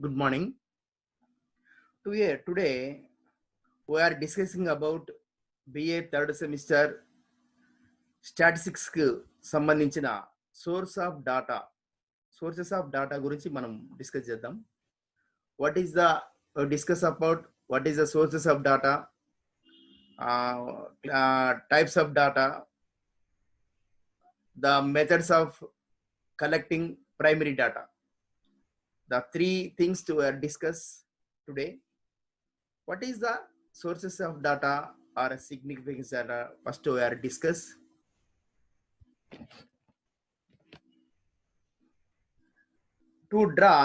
Good morning. Today we are discussing about BA third semester statistics కు సంబంధించిన sources of data గురించి మనం discuss చేద్దాం. What is the discuss about what is the sources of data, types of data, the methods of collecting primary data. The three things to discuss today. What is the sources of data or significance data? First we are discuss. To draw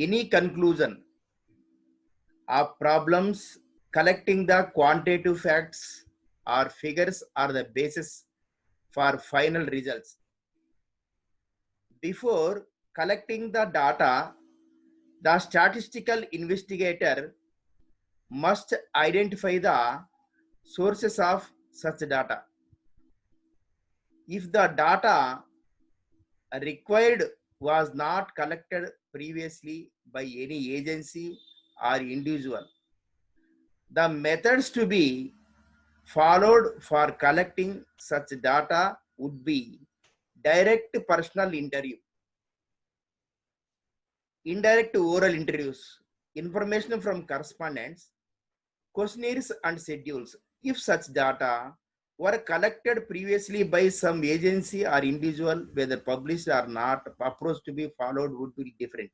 any conclusion of problems, collecting the quantitative facts or figures are the basis for final results. Before collecting the data, the statistical investigator must identify the sources of such data. If the data required was not collected previously by any agency or individual, the methods to be followed for collecting such data would be direct personal interview, indirect oral interviews, information from correspondence, questionnaires and schedules. If such data were collected previously by some agency or individual, whether published or not, approach to be followed would be different.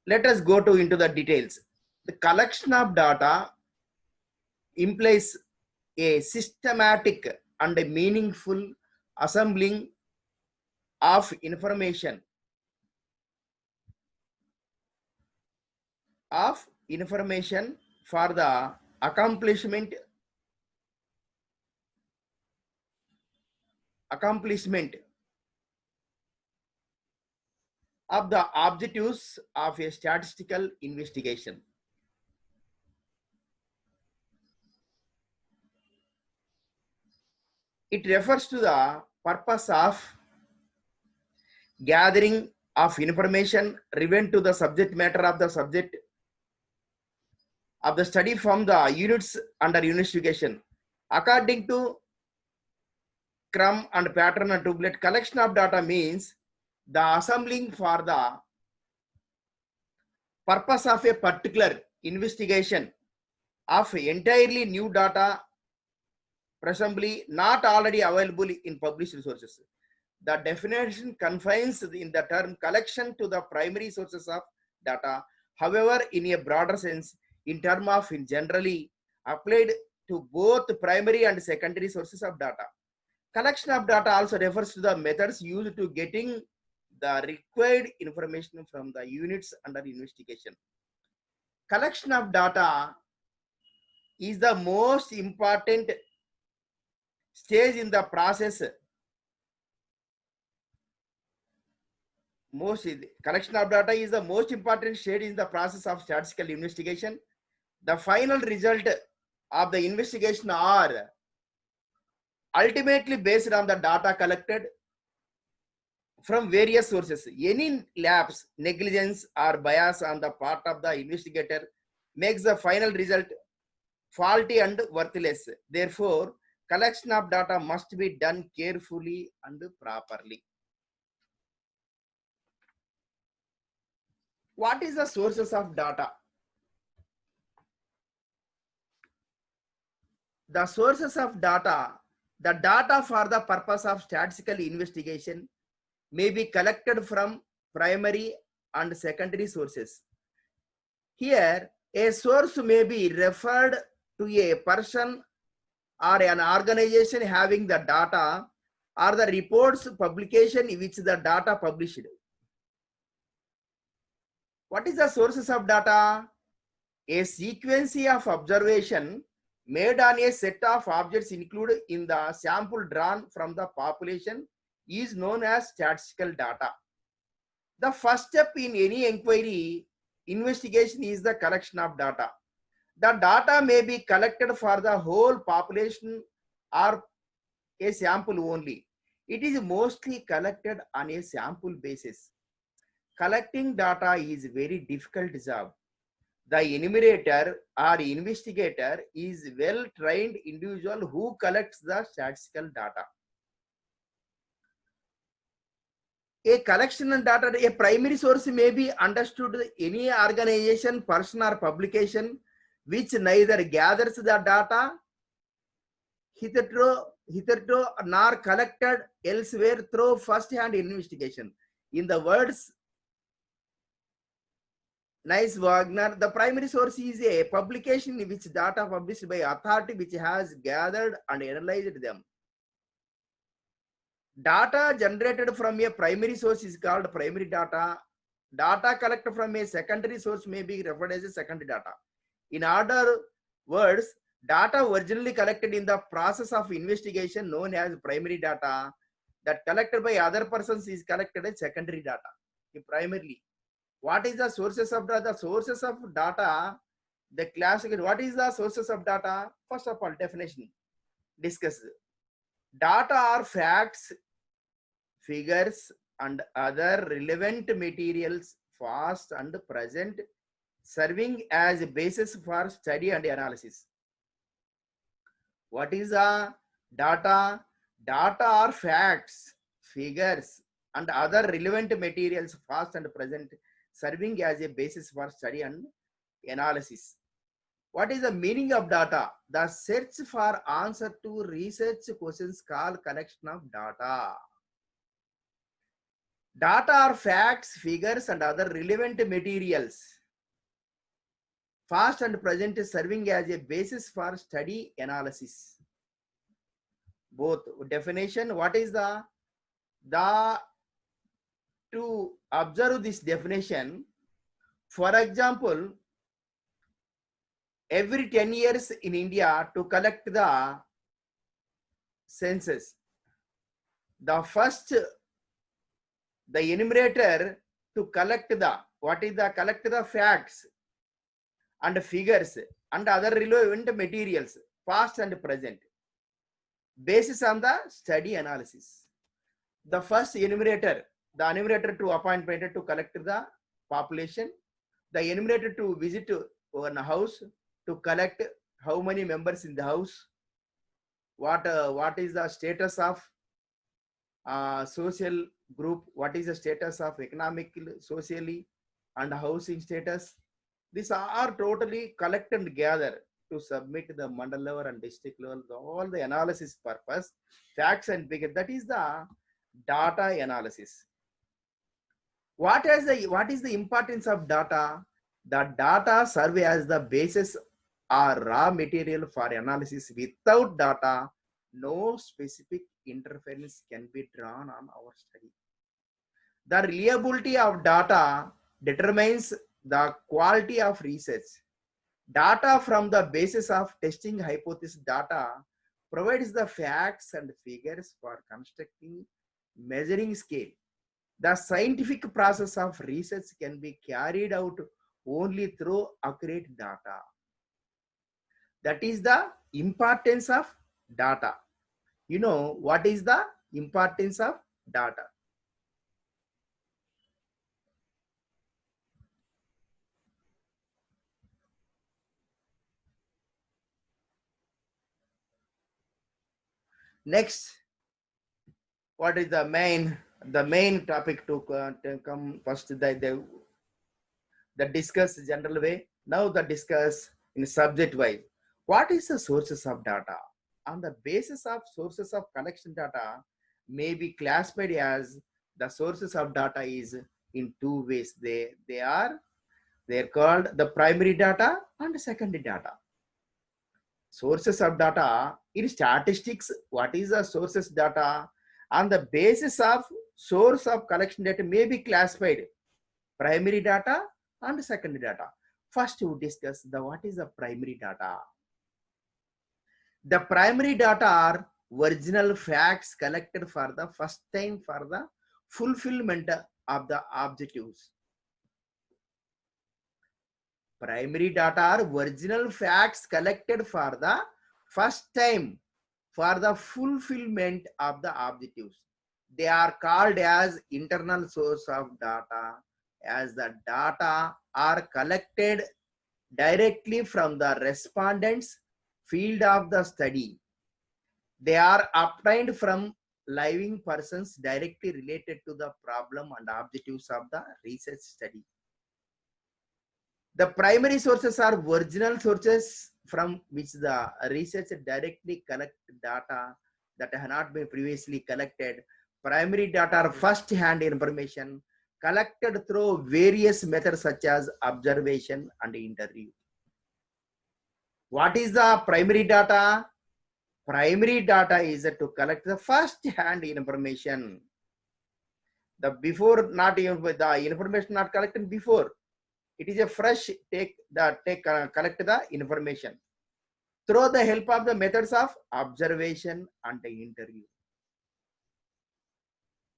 Let us go into the details. The collection of data implies a systematic and a meaningful assembling of information for the accomplishment of the objectives of a statistical investigation. It refers to the purpose of gathering of information relevant to the subject matter of the subject of the study from the units under investigation. According to Crum and Pattern and Tublet, collection of data means the assembling for the purpose of a particular investigation of entirely new data, presumably not already available in published sources. The definition confines in the term collection to the primary sources of data. However, in a broader sense, in terms of generally applied to both primary and secondary sources of data. Collection of data also refers to the methods used to getting the required information from the units under investigation. Collection of data is the most important stage in the process. Collection of data is the most important stage in the process of statistical investigation. The final result of the investigation are ultimately based on the data collected from various sources. Any lapse, negligence or bias on the part of the investigator makes the final result faulty and worthless. Therefore, collection of data must be done carefully and properly. What is the sources of data? The sources of data, the data for the purpose of statistical investigation may be collected from primary and secondary sources. Here, a source may be referred to a person or an organization having the data or the reports publication which the data published. What is the sources of data? A sequence of observation made on a set of objects included in the sample drawn from the population is known as statistical data. The first step in any inquiry investigation is the collection of data. The data may be collected for the whole population or a sample only. It is mostly collected on a sample basis. Collecting data is very difficult job. The enumerator or investigator is well trained individual who collects the statistical data. A collection of data, a primary source may be understood any organization, person or publication which neither gathers the data hitherto nor collected elsewhere through first-hand investigation. In the words Nice Wagner, the primary source is a publication in which data published by authority which has gathered and analyzed them. Data generated from a primary source is called primary data. Data collected from a secondary source may be referred as a secondary data. In other words, data originally collected in the process of investigation known as primary data that collected by other persons is collected as secondary data. Primarily, what is the sources of data? The sources of data, the classification. What is the sources of data? First of all, definition discussed. Data are facts, figures, and other relevant materials, past and present, serving as a basis for study and analysis. What is the data? Data are facts, figures, and other relevant materials, past and present, serving as a basis for study and analysis. What is the meaning of data? The search for answer to research questions called collection of data. Data are facts, figures, and other relevant materials, past and present, serving as a basis for study analysis. Both definition. What is the to observe this definition? For example, every 10 years in India to collect the census, the first the enumerator to collect the collect the facts and figures and other relevant materials, past and present, basis on the study analysis. The first enumerator, the enumerator to appointment to collect the population, the enumerator to visit one house to collect how many members in the house, what is the status of social group, what is the status of economic, socially, and housing status. These are totally collect and gather to submit the mandal level and district level, all the analysis purpose, facts and figures. That is the data analysis. What is the importance of data? The data serve as the basis or raw material for analysis. Without data, no specific interference can be drawn on our study. The reliability of data determines the quality of research. Data from the basis of testing hypothesis data provides the facts and figures for constructing measuring scale. The scientific process of research can be carried out only through accurate data. That is the importance of data. You know what is the importance of data? Next, what is the main topic to come first? The discuss general way. Now the discuss in subject wise. What is the sources of data? On the basis of sources of collection data may be classified as the sources of data is in two ways. They're called the primary data and secondary data. Sources of data in statistics, what is the sources data? On the basis of source of collection data may be classified primary data and secondary data. First, we discuss what is the primary data. The primary data are original facts collected for the first time for the fulfillment of the objectives. Primary data are original facts collected for the first time for the fulfillment of the objectives. They are called as internal source of data, as the data are collected directly from the respondents' field of the study. They are obtained from living persons directly related to the problem and objectives of the research study. The primary sources are original sources from which the researcher directly collect data that have not been previously collected. Primary data are first-hand information collected through various methods such as observation and interview. What is the primary data? Primary data is to collect the first-hand information. The before not even the information not collected before. It is a fresh collect the information through the help of the methods of observation and the interview.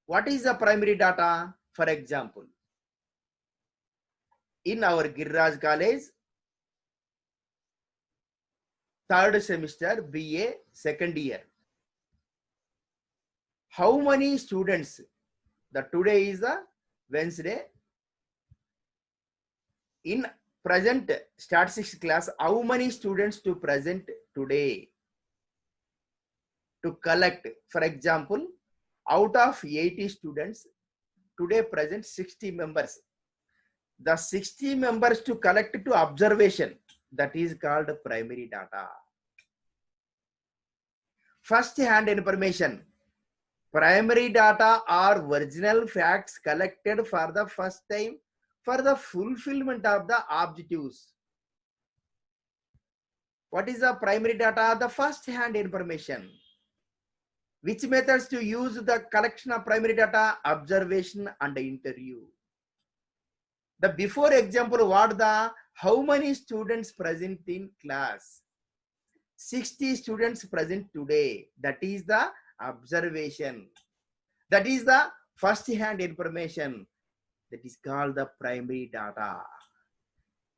What is the primary data? For example, in our Giriraj College, third semester BA second year, how many students? Today is the Wednesday. In present statistics class, how many students to present today to collect? For example, out of 80 students, today present 60 members. The 60 members to collect to observation, that is called primary data. First hand information. Primary data are original facts collected for the first time for the fulfillment of the objectives. What is the primary data? The first hand information. Which methods to use the collection of primary data? Observation and interview. The before example, what the how many students present in class? 60 students present today. That is the observation. That is the first hand information. That is called the primary data.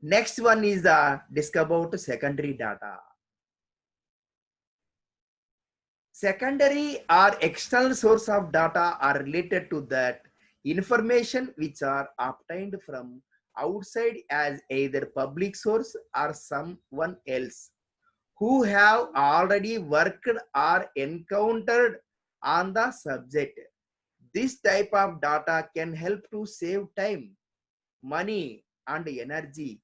Next one is the discuss about secondary data. Secondary or external source of data are related to that information which are obtained from outside as either public source or someone else who have already worked or encountered on the subject. This type of data can help to save time, money, and energy,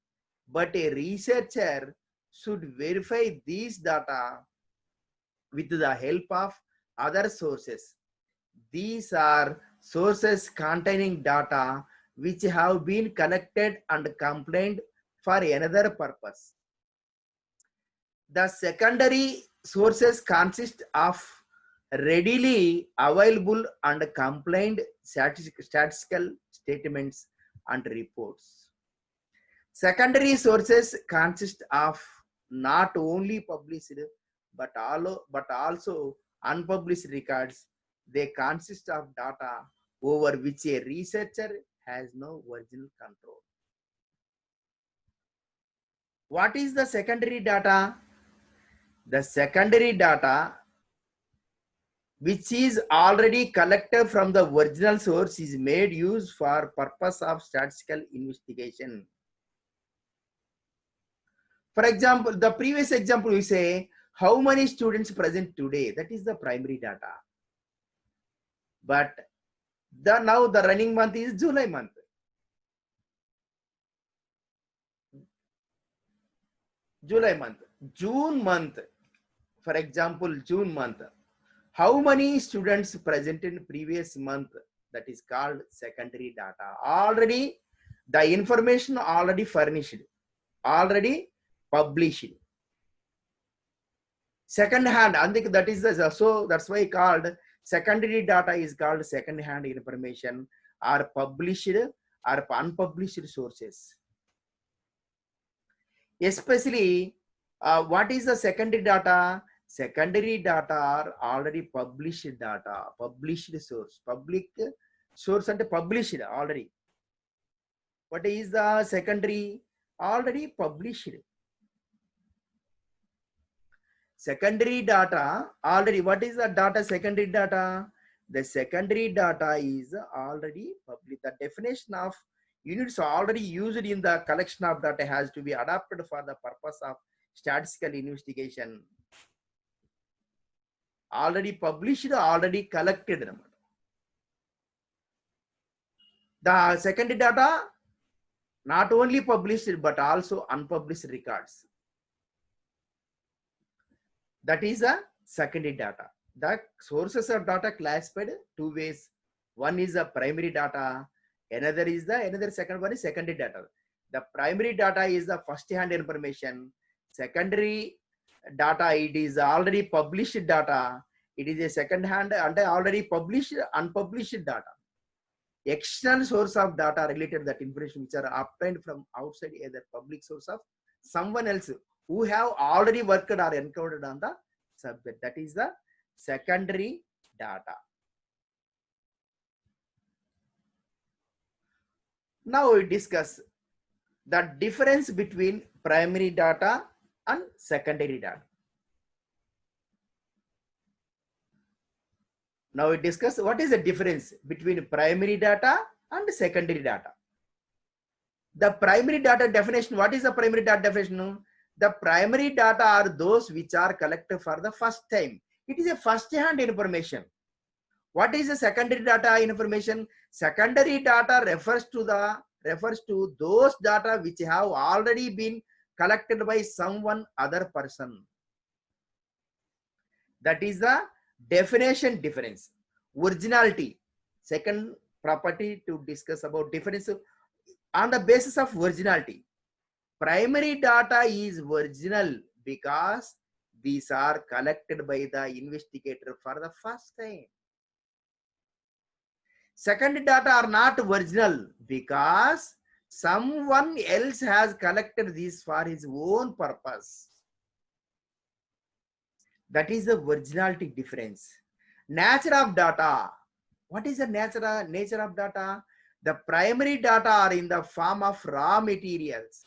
but a researcher should verify these data with the help of other sources. These are sources containing data which have been collected and compiled for another purpose. The secondary sources consist of readily available and compiled statistical statements and reports. Secondary sources consist of not only published but also unpublished records. They consist of data over which a researcher has no original control. What is the secondary data? The secondary data which is already collected from the original source is made use for purpose of statistical investigation. For example, the previous example we say how many students present today, that is the primary data. But now the running month is July month. July month, June month, for example, June month. How many students present in previous month? That is called secondary data. Already the information already furnished, already published. Second hand, and that is the, so that's why called secondary data is called second hand information or published or unpublished sources. Especially what is the secondary data? Secondary data are already published data, published source, public source and published already. What is the secondary? Already published. Secondary data already, what is the data? Secondary data, The secondary data is already public. The definition of units already used in the collection of data has to be adapted for the purpose of statistical investigation. Already published, already collected. The secondary data not only published but also unpublished records. That is the secondary data. The sources of data classified two ways. One is the primary data, another second one is secondary data. The primary data is the first hand information. Secondary data, it is already published data. It is a second hand and already published, unpublished data. External source of data related to that information which are obtained from outside either public source of someone else who have already worked or encoded on the subject. That is the secondary data. Now we discuss the difference between primary data and secondary data. Now we discuss what is the difference between primary data and secondary data. The primary data definition, what is the primary data definition? The primary data are those which are collected for the first time. It is a first hand information. What is the secondary data information? Secondary data refers to those data which have already been collected by someone other person. That is the definition difference. Originality, second property to discuss about difference on the basis of originality. Primary data is original because these are collected by the investigator for the first time. Secondary data are not original because someone else has collected these for his own purpose. That is the originality difference. Nature of data. What is the nature of data? The primary data are in the form of raw materials.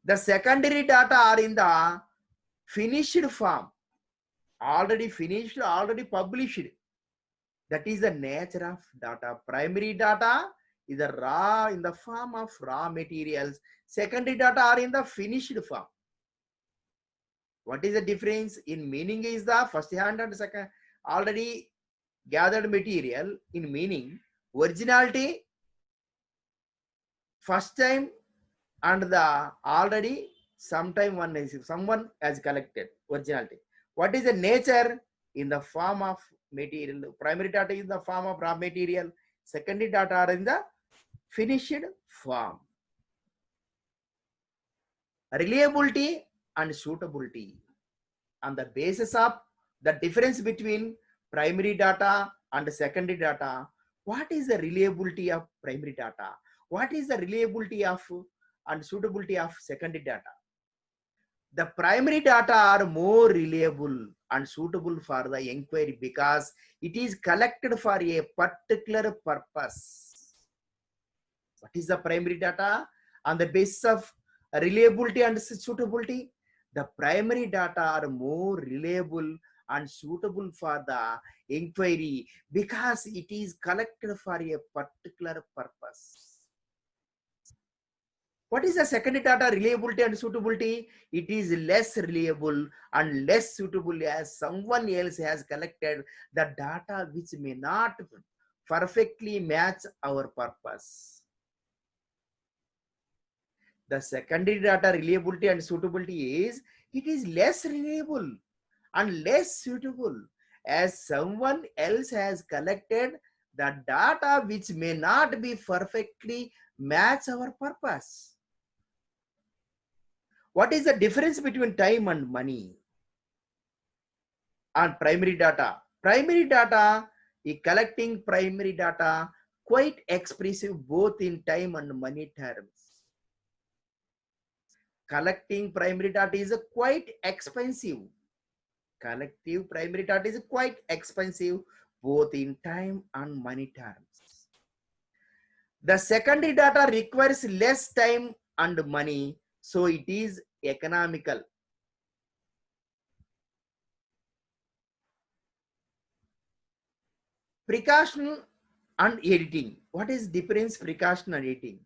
The secondary data are in the finished form. Already finished, already published. That is the nature of data. Primary data is the raw in the form of raw materials. Secondary data are in the finished form. What is the difference in meaning is the first hand and second already gathered material. In meaning, originality, first time, and the already sometime someone has collected originality. What is the nature? In the form of material. Primary data is in the form of raw material. Secondary data are in the finished form. Reliability and suitability. On the basis of the difference between primary data and secondary data, what is the reliability of primary data? What is the reliability of and suitability of secondary data? The primary data are more reliable and suitable for the inquiry because it is collected for a particular purpose. What is the primary data? On the basis of reliability and suitability, the primary data are more reliable and suitable for the inquiry because it is collected for a particular purpose. What is the secondary data reliability and suitability? It is less reliable and less suitable as someone else has collected the data which may not perfectly match our purpose. The secondary data reliability and suitability is, it is less reliable and less suitable as someone else has collected the data which may not be perfectly match our purpose. What is the difference between time and money on primary data? Primary data, collecting primary data quite expensive both in time and money terms. Collecting primary data is quite expensive. Collective primary data is quite expensive both in time and money terms. The secondary data requires less time and money, so it is economical. Precaution and editing. What is difference precaution and editing?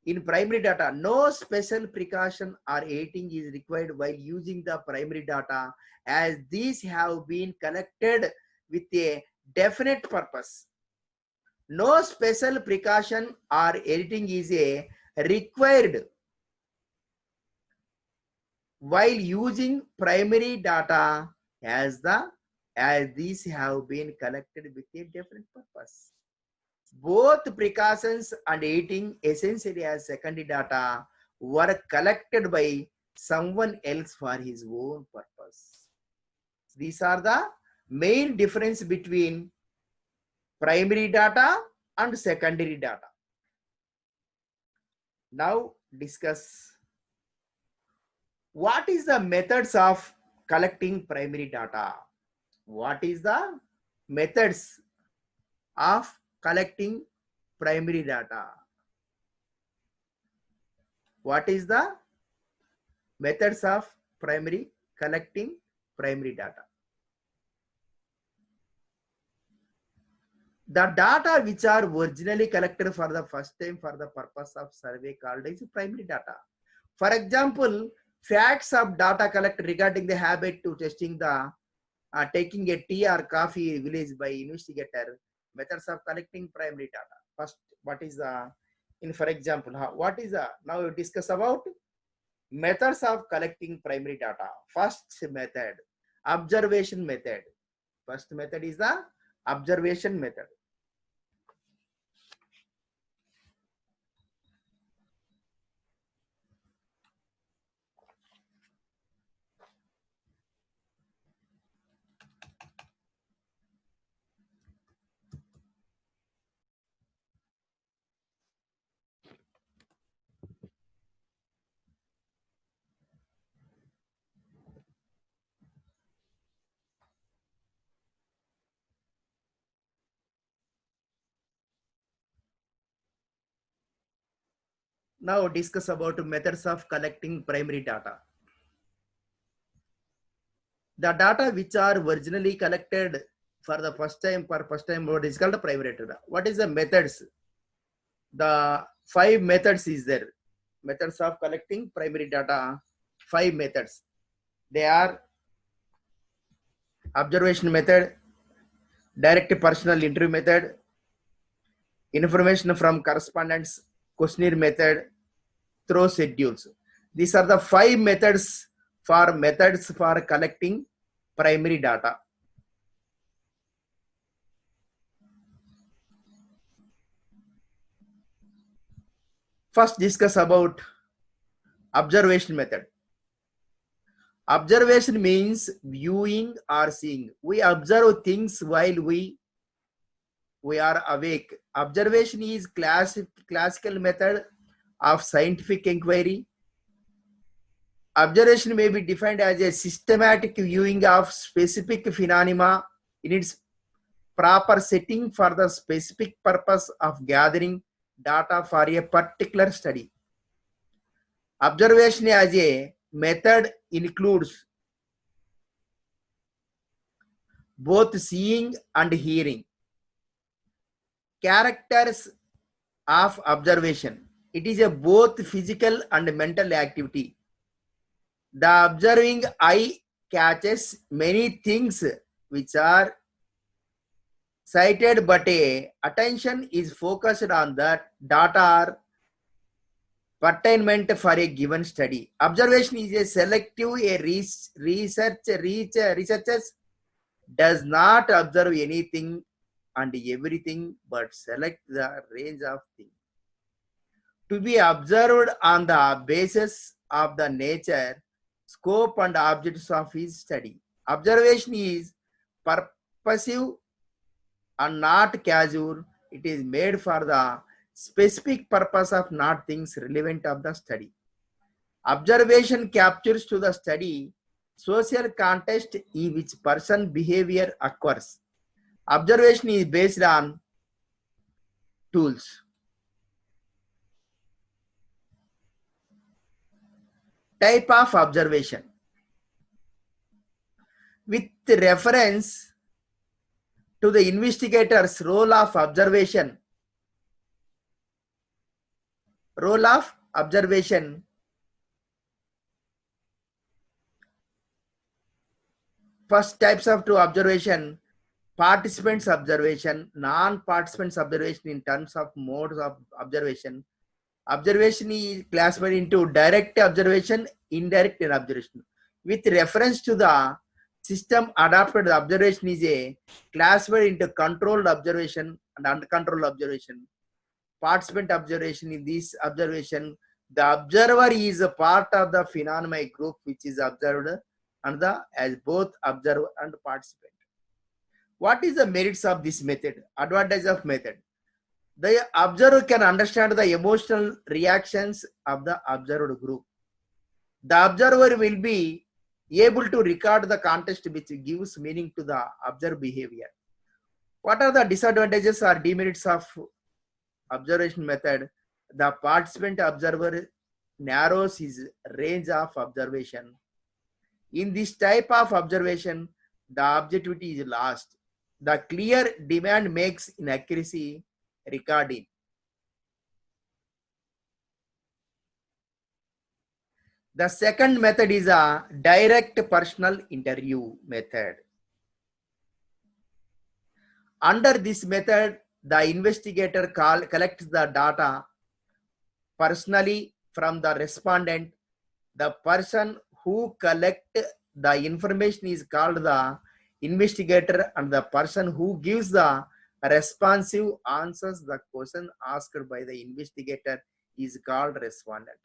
In primary data, no special precaution or editing is required while using the primary data, as these have been collected with a definite purpose. No special precaution or editing is required while using primary data, as these have been collected with a different purpose. Both precautions and editing, essentially as secondary data, were collected by someone else for his own purpose. These are the main difference between primary data and secondary data. Now discuss what is the methods of collecting primary data. What is the methods of collecting primary data? What is the methods of collecting primary data? The data which are originally collected for the first time for the purpose of survey called as primary data. For example, facts of data collected regarding the habit to testing the taking a tea or coffee village by investigator. Methods of collecting primary data. First, what is the for example, what is the, now we discuss about methods of collecting primary data. First method, observation method. First method is the observation method. Now discuss about methods of collecting primary data. The data which are originally collected for the first time, what is called primary data. What is the methods? The 5 methods is there. Methods of collecting primary data, 5 methods. They are observation method, direct personal interview method, information from correspondence, questionnaire method, through schedules. These are the 5 methods for collecting primary data. First discuss about observation method. Observation means viewing or seeing. We observe things while we are awake. Observation is classical method of scientific inquiry. Observation may be defined as a systematic viewing of specific phenomena in its proper setting for the specific purpose of gathering data for a particular study. Observation as a method includes both seeing and hearing. Characters of observation. It is a both physical and mental activity. The observing eye catches many things which are sighted, but attention is focused on that data or pertainment for a given study. Observation is a selective, researchers does not observe anything and everything, but select the range of things to be observed on the basis of the nature, scope and objects of his study. Observation is purposive and not casual. It is made for the specific purpose of not things relevant of the study. Observation captures to the study social context in which person behavior occurs. Observation is based on tools. Type of observation. With reference to the investigator's role of observation. Role of observation. First types of to observation, participants observation, non-participants observation in terms of modes of observation. Observation is classified into direct observation, indirect observation. With reference to the system adapted, the observation is a classified into controlled observation and uncontrolled observation. Participant observation, in this observation, the observer is a part of the phenomena group which is observed and as both observer and participant. What is the merits of this method? Advantage of method. The observer can understand the emotional reactions of the observed group. The observer will be able to record the context which gives meaning to the observed behavior. What are the disadvantages or demerits of observation method? The participant observer narrows his range of observation. In this type of observation, the objectivity is lost. The clear demand makes inaccuracy recording. The second method is a direct personal interview method. Under this method, the investigator collects the data personally from the respondent. The person who collects the information is called the investigator, and the person who gives the responsive answers the question asked by the investigator is called respondent.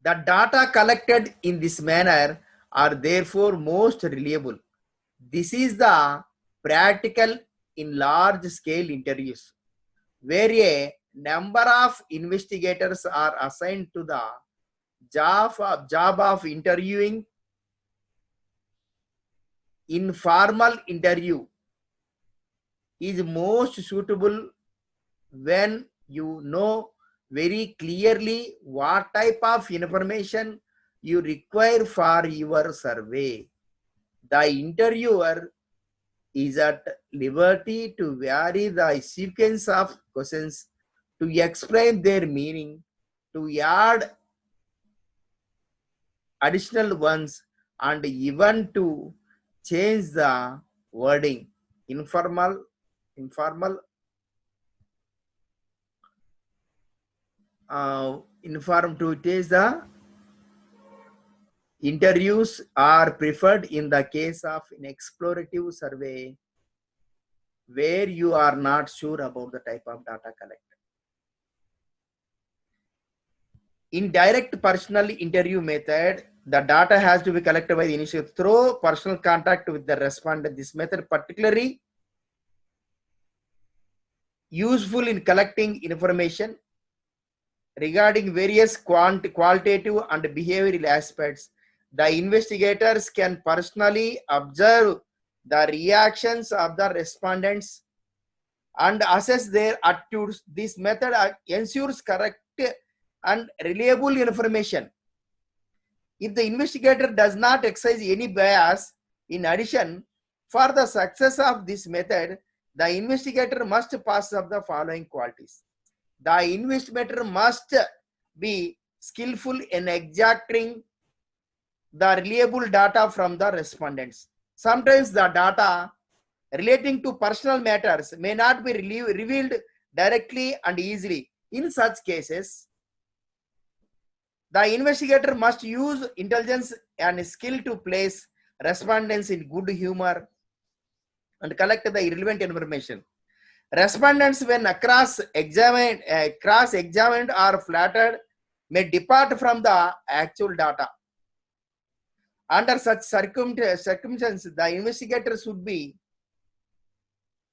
The data collected in this manner are therefore most reliable. This is the practical in large scale interviews, where a number of investigators are assigned to the job of interviewing. Informal interview is most suitable when you know very clearly what type of information you require for your survey. The interviewer is at liberty to vary the sequence of questions, to explain their meaning, to add additional ones, and even to change the wording. Informal to taste the interviews are preferred in the case of an explorative survey where you are not sure about the type of data collected. In direct personal interview method, the data has to be collected by the initiator through personal contact with the respondent. This method particularly useful in collecting information regarding various qualitative and behavioral aspects. The investigators can personally observe the reactions of the respondents and assess their attitudes. This method ensures correct and reliable information. If the investigator does not exercise any bias, in addition, for the success of this method, the investigator must possess of the following qualities. The investigator must be skillful in extracting the reliable data from the respondents. Sometimes the data relating to personal matters may not be revealed directly and easily. In such cases, the investigator must use intelligence and skill to place respondents in good humor and collect the irrelevant information. Respondents, when cross-examined or flattered, may depart from the actual data. Under such circumstances, the investigator should be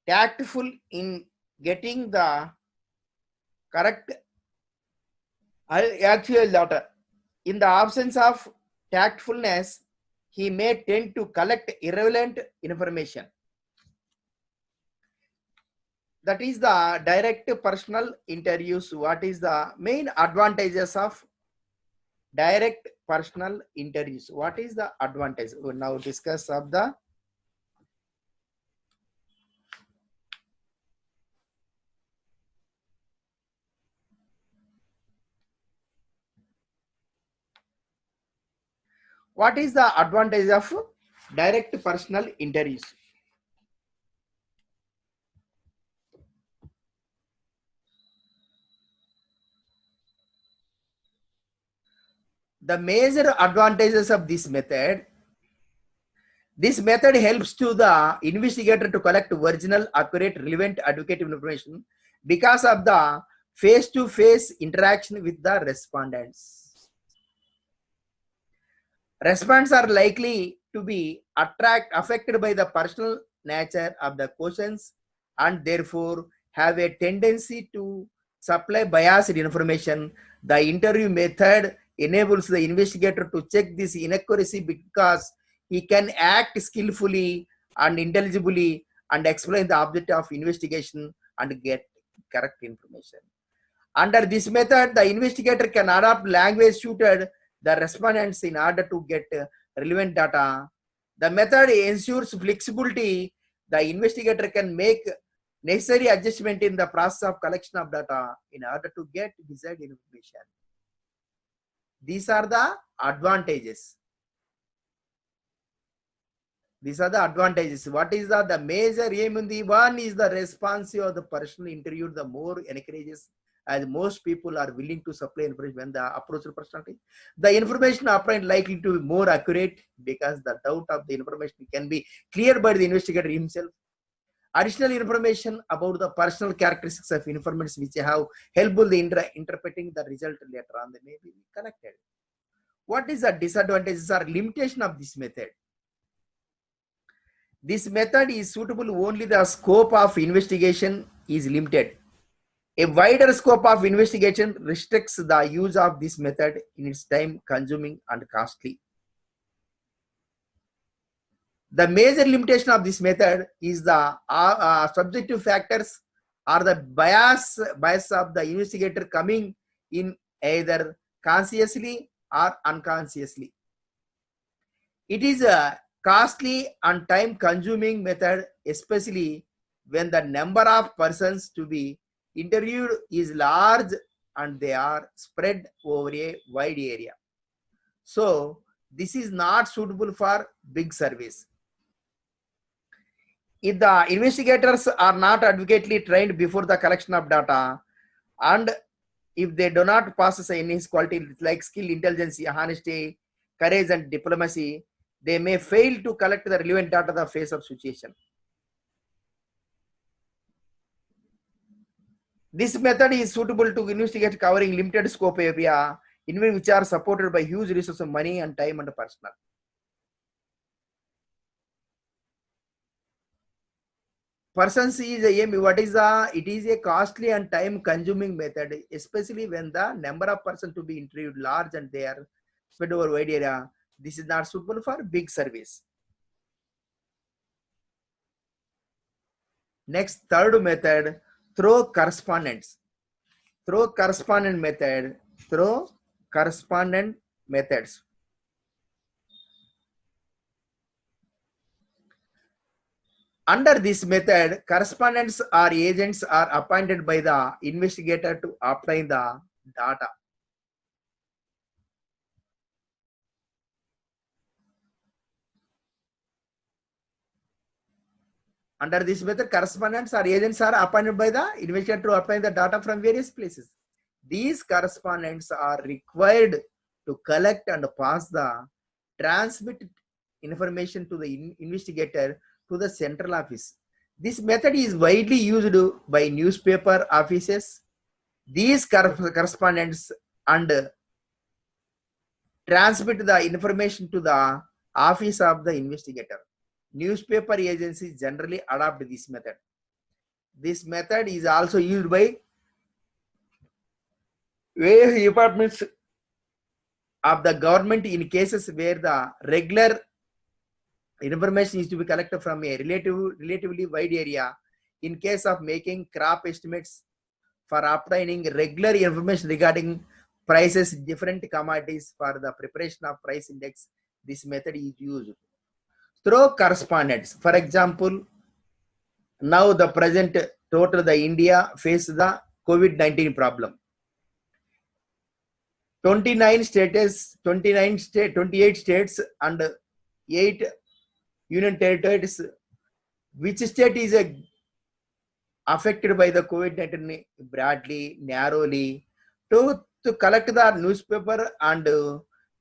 tactful in getting the correct actual data. In the absence of tactfulness, he may tend to collect irrelevant information. That is the direct personal interviews. What is the main advantages of direct personal interviews? What is the advantage? We will now discuss of the What is the advantage of direct personal interviews? The major advantages of this method helps to the investigator to collect original, accurate, relevant, advocative information because of the face-to-face interaction with the respondents. Respondents are likely to be affected by the personal nature of the questions and therefore have a tendency to supply biased information. The interview method enables the investigator to check this inaccuracy because he can act skillfully and intelligibly and explain the object of investigation and get correct information. Under this method, the investigator can adapt language suited the respondents in order to get relevant data. The method ensures flexibility. The investigator can make necessary adjustment in the process of collection of data in order to get desired information. These are the advantages. These are the advantages. What is the major aim in the one is the response of the person interviewed, the more encourages as most people are willing to supply information when the approach personality. The information obtained likely to be more accurate because the doubt of the information can be cleared by the investigator himself. Additional information about the personal characteristics of informants which have helpful in interpreting the result later on, they may be collected. What is the disadvantages or limitation of this method? This method is suitable only the scope of investigation is limited. A wider scope of investigation restricts the use of this method in its time consuming and costly. The major limitation of this method is the subjective factors or the bias of the investigator coming in either consciously or unconsciously. It is a costly and time consuming method, especially when the number of persons to be interviewed is large and they are spread over a wide area. So this is not suitable for big surveys. If the investigators are not adequately trained before the collection of data, and if they do not possess any qualities like skill, intelligence, honesty, courage, and diplomacy, they may fail to collect the relevant data in the face of situation. This method is suitable to investigate covering limited scope area, in which are supported by huge resources of money and time and personnel. Persons is a what is the it is a costly and time consuming method, especially when the number of persons to be interviewed large and they are spread over wide area. This is not suitable for big surveys. Next, third method, through correspondence. Through correspondent method, through correspondent methods. Under this method, correspondents or agents are appointed by the investigator to obtain the data. Under this method, correspondents or agents are appointed by the investigator to obtain the data from various places. These correspondents are required to collect and pass the transmit information to the investigator to the central office. This method is widely used by newspaper offices. These correspondents and transmit the information to the office of the investigator. Newspaper agencies generally adopt this method. This method is also used by various departments of the government in cases where the regular information is to be collected from a relatively wide area. In case of making crop estimates for obtaining regular information regarding prices, different commodities for the preparation of price index, this method is used. Through correspondence, for example, now the present total the India faces the COVID-19 problem. 29 states, 28 states and 8 union territories. Which state is affected by the COVID-19 broadly, narrowly, to collect the newspaper and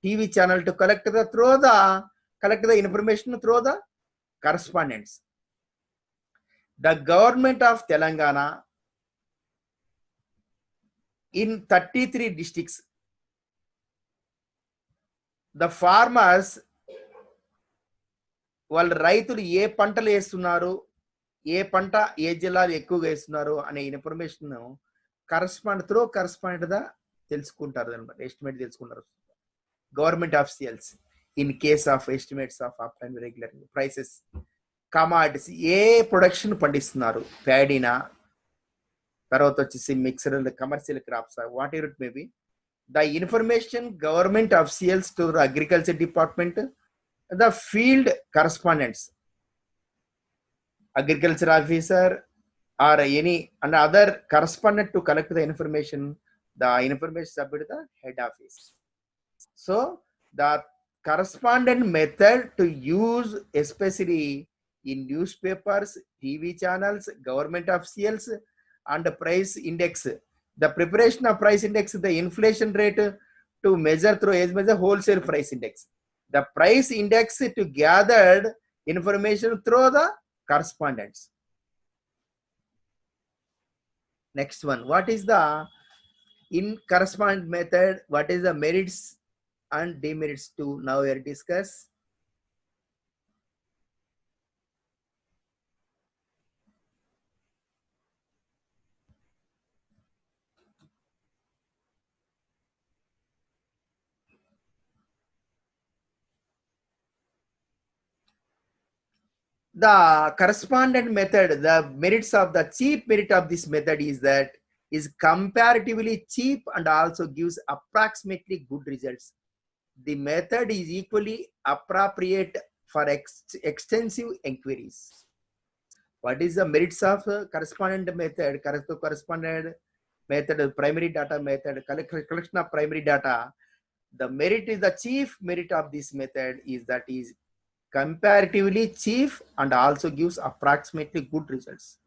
TV channel to collect the information through the correspondence. The government of Telangana in 33 districts, the farmers వాళ్ళ రైతులు ఏ పంటలు వేస్తున్నారు, ఏ పంట ఏ జిల్లాలు ఎక్కువగా వేస్తున్నారు అనే information correspondent గా తెలుసుకుంటారు అనమాట. ఎస్టిమేట్ తెలుసుకుంటారు government officials in case of estimates of up and regular prices, commodities A production పండిస్తున్నారు, ప్యాడీనా, తర్వాత వచ్చేసి mixer commercial crops, what ever it may be. The information government officials to the agriculture department, the field correspondents, agriculture officer or any and other correspondent to collect the information submitted to the head office. So the correspondent method to use especially in newspapers, TV channels, government officials and price index. The preparation of price index, the inflation rate to measure through measure wholesale price index. The price index to gathered information through the correspondence. Next one, what is the in correspondent method? What is the merits and demerits to now we are discuss. The correspondent method, the merits of the chief merit of this method is that is comparatively cheap and also gives approximately good results. The method is equally appropriate for extensive inquiries. What is the merits of correspondent method? Correspondent method, primary data method, collection of primary data. The merit is the chief merit of this method is that is comparatively cheap and also gives approximately good results.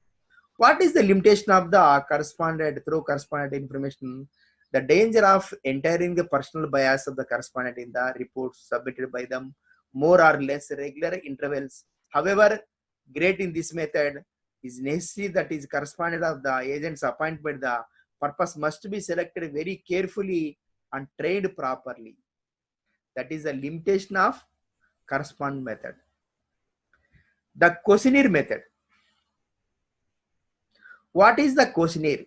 What is the limitation of the correspondent information? The danger of entering the personal bias of the correspondent in the reports submitted by them more or less regular intervals. However, great in this method is necessary that is correspondent of the agents appointed. The purpose must be selected very carefully and trained properly. That is the limitation of correspondent method. The questionnaire method. What is the questionnaire?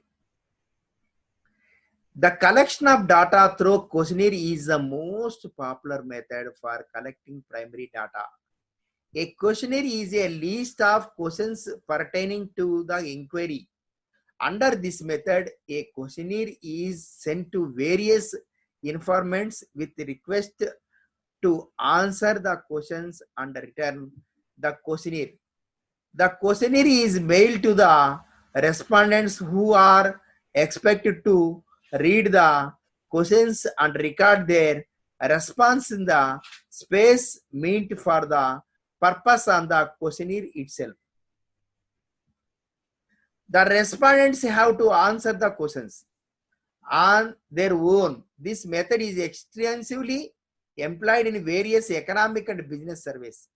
The collection of data through questionnaire is the most popular method for collecting primary data. A questionnaire is a list of questions pertaining to the inquiry. Under this method, a questionnaire is sent to various informants with request to answer the questions and return the questionnaire. The questionnaire is mailed to the respondents who are expected to read the questions and record their response in the space meant for the purpose on the questionnaire itself. The respondents have to answer the questions on their own. This method is extensively employed in various economic and business surveys.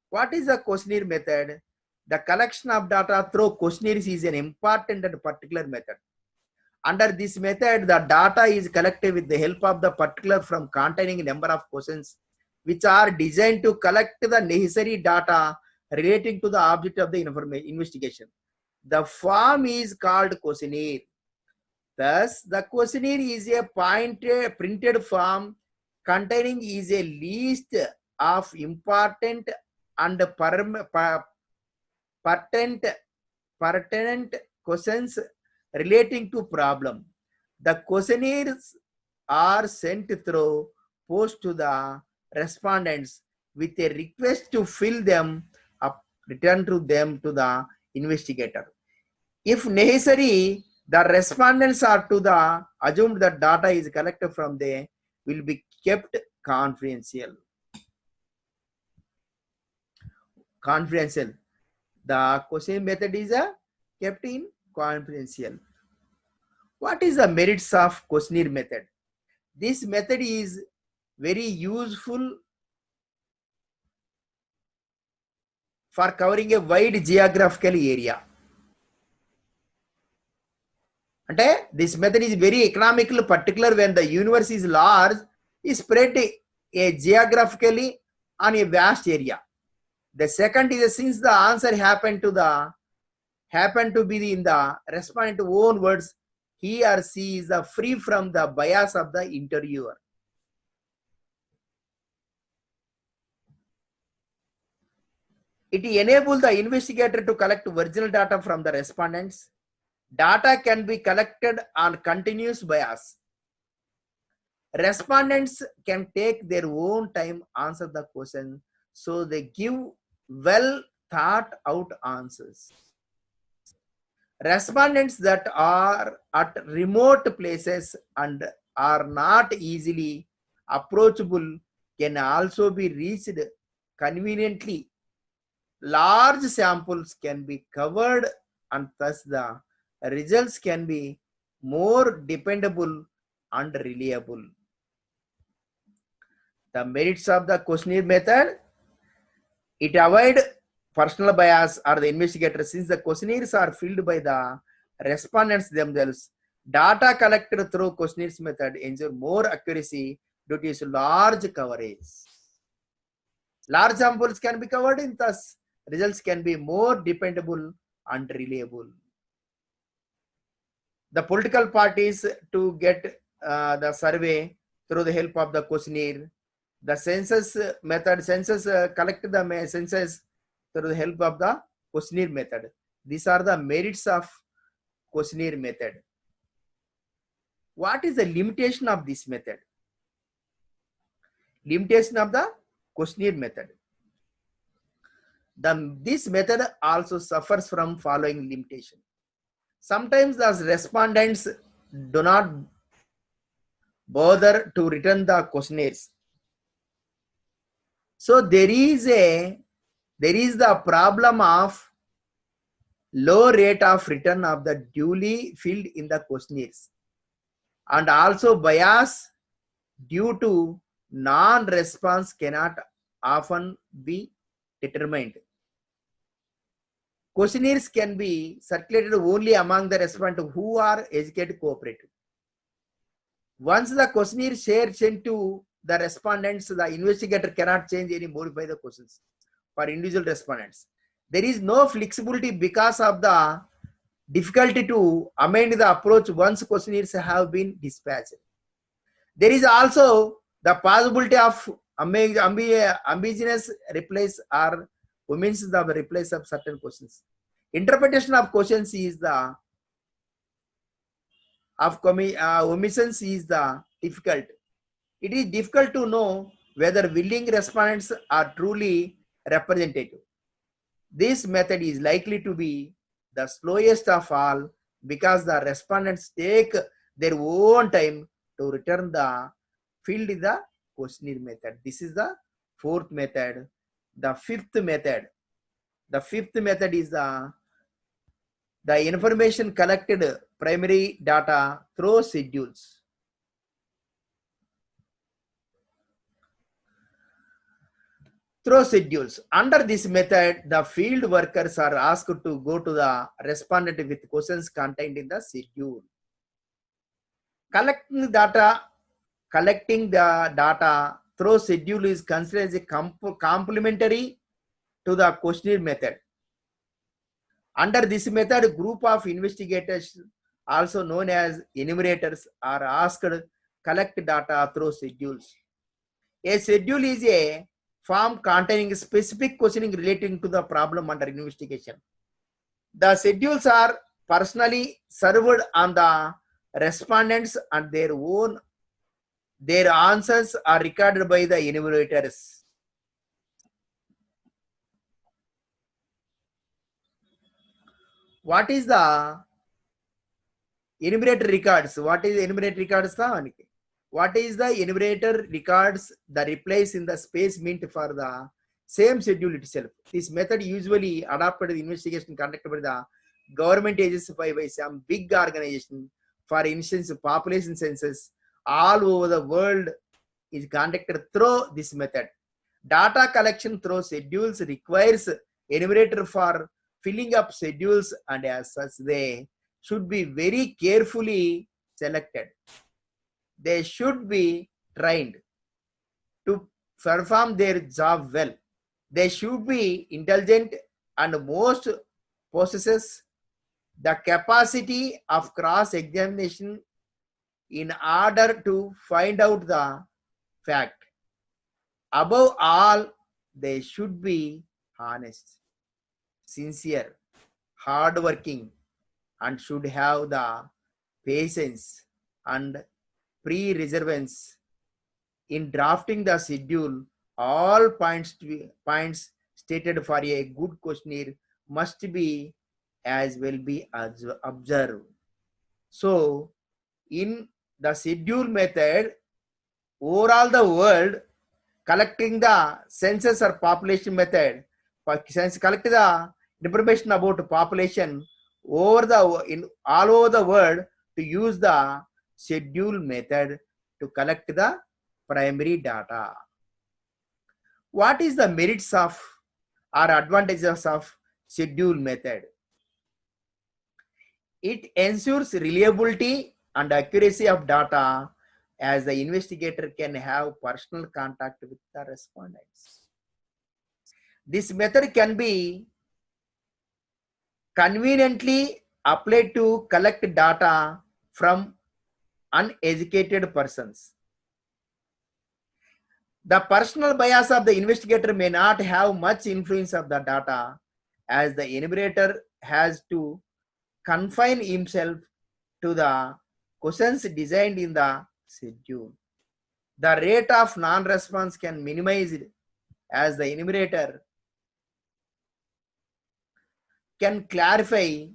What is the questionnaire method? The collection of data through questionnaires is an important and particular method. Under this method, the data is collected with the help of the particular from containing a number of questions which are designed to collect the necessary data relating to the object of the investigation. The form is called questionnaire. Thus, the questionnaire is a printed form containing is a list of important and pertinent questions relating to problem. The questionnaires are sent through post to the respondents with a request to fill them up, return to them to the investigator. If necessary, the respondents are to the assumed that data is collected from the will be kept confidential. Confidential. The questioning method is kept in confidential. What is the merits of questionnaire method? This method is very useful for covering a wide geographical area. And this method is very economical, particular when the universe is large, is spread geographically on a vast area. The second is since the answer happened to be in the respondent own words, he or she is free from the bias of the interviewer. It enables the investigator to collect original data from the respondents. Data can be collected on continuous bias. Respondents can take their own time answer the question, so they give well thought out answers. Respondents that are at remote places and are not easily approachable can also be reached conveniently. Large samples can be covered and thus the results can be more dependable and reliable. The merits of the questionnaire method: it avoids personal bias or the investigator, since the questionnaires are filled by the respondents themselves. Data collected through questionnaires method ensure more accuracy due to its large coverage. Large samples can be covered, and thus results can be more dependable and reliable. The political parties to get the survey through the help of the questionnaire. The census method, collect the census through the help of the questionnaire method. These are the merits of questionnaire method. What is the limitation of this method? Limitation of the questionnaire method. This method also suffers from following limitation. Sometimes the respondents do not bother to return the questionnaires. So there is the problem of low rate of return of the duly filled in the questionnaires, and also bias due to non-response cannot often be determined. Questionnaires can be circulated only among the respondents who are educated cooperative. Once the questionnaire shared sent to the respondents, the investigator cannot change any modify the questions for individual respondents. There is no flexibility because of the difficulty to amend the approach once questionnaires have been dispatched. There is also the possibility of ambiguous replies or omits the replies of certain questions. Interpretation of questions is the omissions is the difficult. It is difficult to know whether willing respondents are truly representative. This method is likely to be the slowest of all because the respondents take their own time to return the field in the questionnaire method. This is the fourth method. The fifth method is the information collected primary data through schedules. Under this method, the field workers are asked to go to the respondent with questions contained in the schedule. Collecting the data through schedule is considered as a complementary to the questionnaire method. Under this method, a group of investigators, also known as enumerators, are asked to collect data through schedules. A schedule is a form containing specific questioning relating to the problem under investigation. The schedules are personally served on the respondents and their answers are recorded by the enumerators. What is the enumerator records? What is enumerator records? What is the enumerator records the replies in the space meant for the same schedule itself. This method usually adopted the investigation conducted by the government agencies by some big organization. For instance, population census all over the world is conducted through this method. Data collection through schedules requires enumerator for filling up schedules, and as such they should be very carefully selected. They should be trained to perform their job well. They should be intelligent and most possesses the capacity of cross-examination in order to find out the fact. Above all, they should be honest, sincere, hardworking, and should have the patience and perseverance in drafting the schedule. All points stated for a good questionnaire must be as well be observed. So, in the schedule method, overall the world collecting the census or population method, collect the information about population over the all over the world to use the schedule method to collect the primary data. What is the merits of or advantages of schedule method? It ensures reliability and accuracy of data, as the investigator can have personal contact with the respondents. This method can be conveniently applied to collect data from uneducated persons. The personal bias of the investigator may not have much influence of the data, as the enumerator has to confine himself to the questions designed in the schedule. The rate of non-response can minimize it, as the enumerator can clarify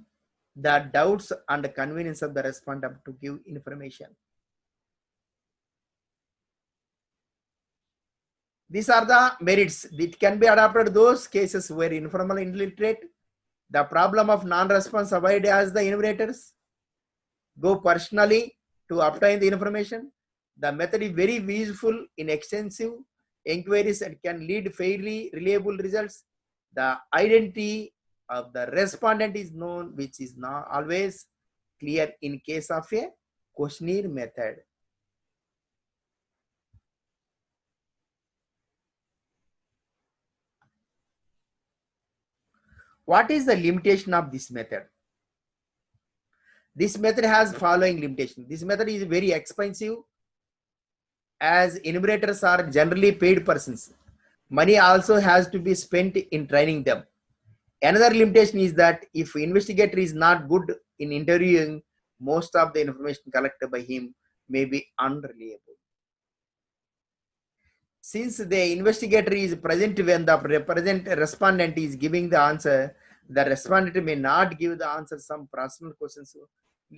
the doubts and convenience of the respondent to give information. These are the merits. It can be adopted those cases where informal illiterate, the problem of non-response avoid as the enumerators go personally to obtain the information. The method is very useful in extensive inquiries and can lead fairly reliable results. The identity of the respondent is known, which is not always clear in case of a questionnaire method. What is the limitation of this method? This method has following limitation. This method is very expensive, as enumerators are generally paid persons. Money also has to be spent in training them. Another limitation is that if investigator is not good in interviewing, most of the information collected by him may be unreliable. Since the investigator is present when the present respondent is giving the answer, the respondent may not give the answer some personal questions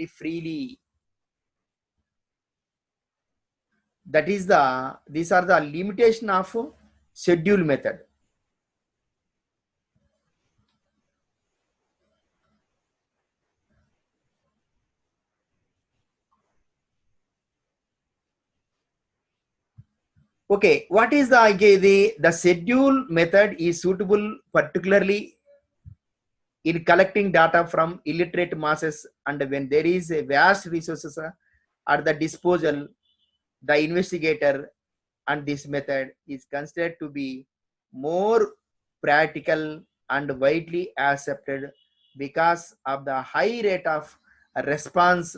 freely. That is these are the limitation of schedule method. Okay, what is the schedule method is suitable particularly in collecting data from illiterate masses, and when there is a vast resources at the disposal, the investigator, and this method is considered to be more practical and widely accepted because of the high rate of response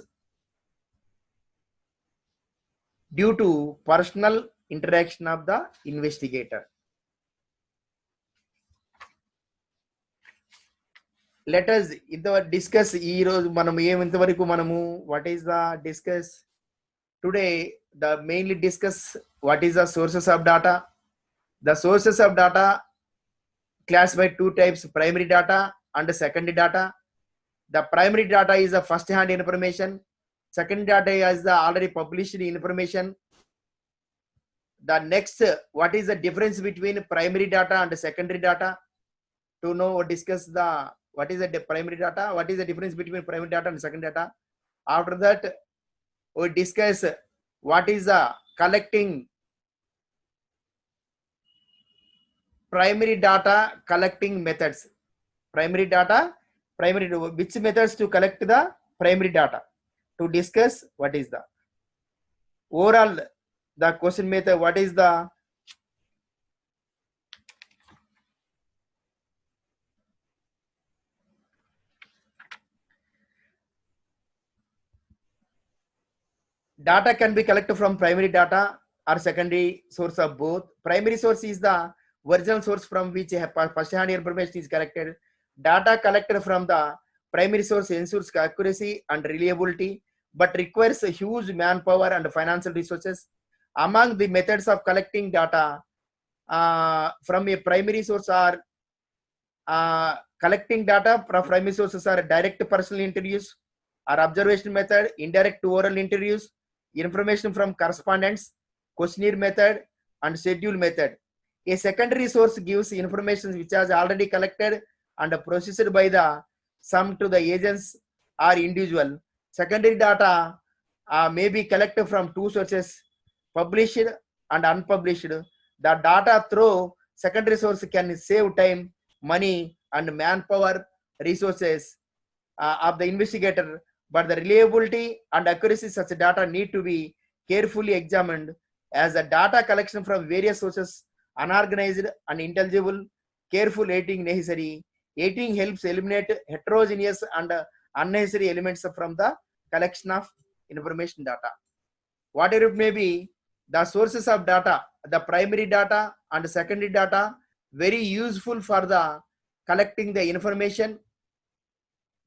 due to personal interaction of the investigator. Let us discuss what is the discuss today. The mainly discuss what is the sources of data. The sources of data classified two types: primary data and secondary data. The primary data is the first hand information. Secondary data is the already published information. The next, what is the difference between primary data and secondary data? To know or discuss the what is the primary data, what is the difference between primary data and secondary data. After that, we discuss what is the collecting primary data collecting methods. Primary data, which methods to collect the primary data. To discuss what is the overall the question method, what is the data can be collected from primary data or secondary source of both. Primary source is the original source from which first-hand information is collected. Data collected from the primary source ensures accuracy and reliability, but requires a huge manpower and financial resources. Among the methods of collecting data from a primary source are collecting data from primary sources are direct personal interviews or observation method, indirect oral interviews, information from correspondence, questionnaire method, and schedule method. A secondary source gives information which has already collected and processed by the some to the agents or individual. Secondary data may be collected from two sources, published and unpublished. The data through secondary source can save time, money, and manpower resources of the investigator, but the reliability and accuracy of such data need to be carefully examined as the data collection from various sources unorganized and intelligible. Careful editing necessary. Editing helps eliminate heterogeneous and unnecessary elements from the collection of information data. Whatever it may be, the sources of data, the primary data and secondary data, very useful for the collecting the information.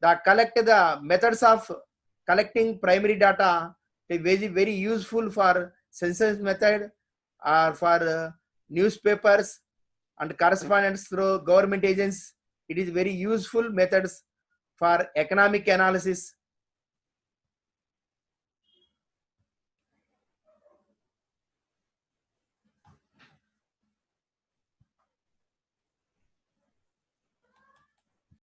The methods of collecting primary data is very useful for census method or for newspapers and correspondence through government agents. It is very useful methods for economic analysis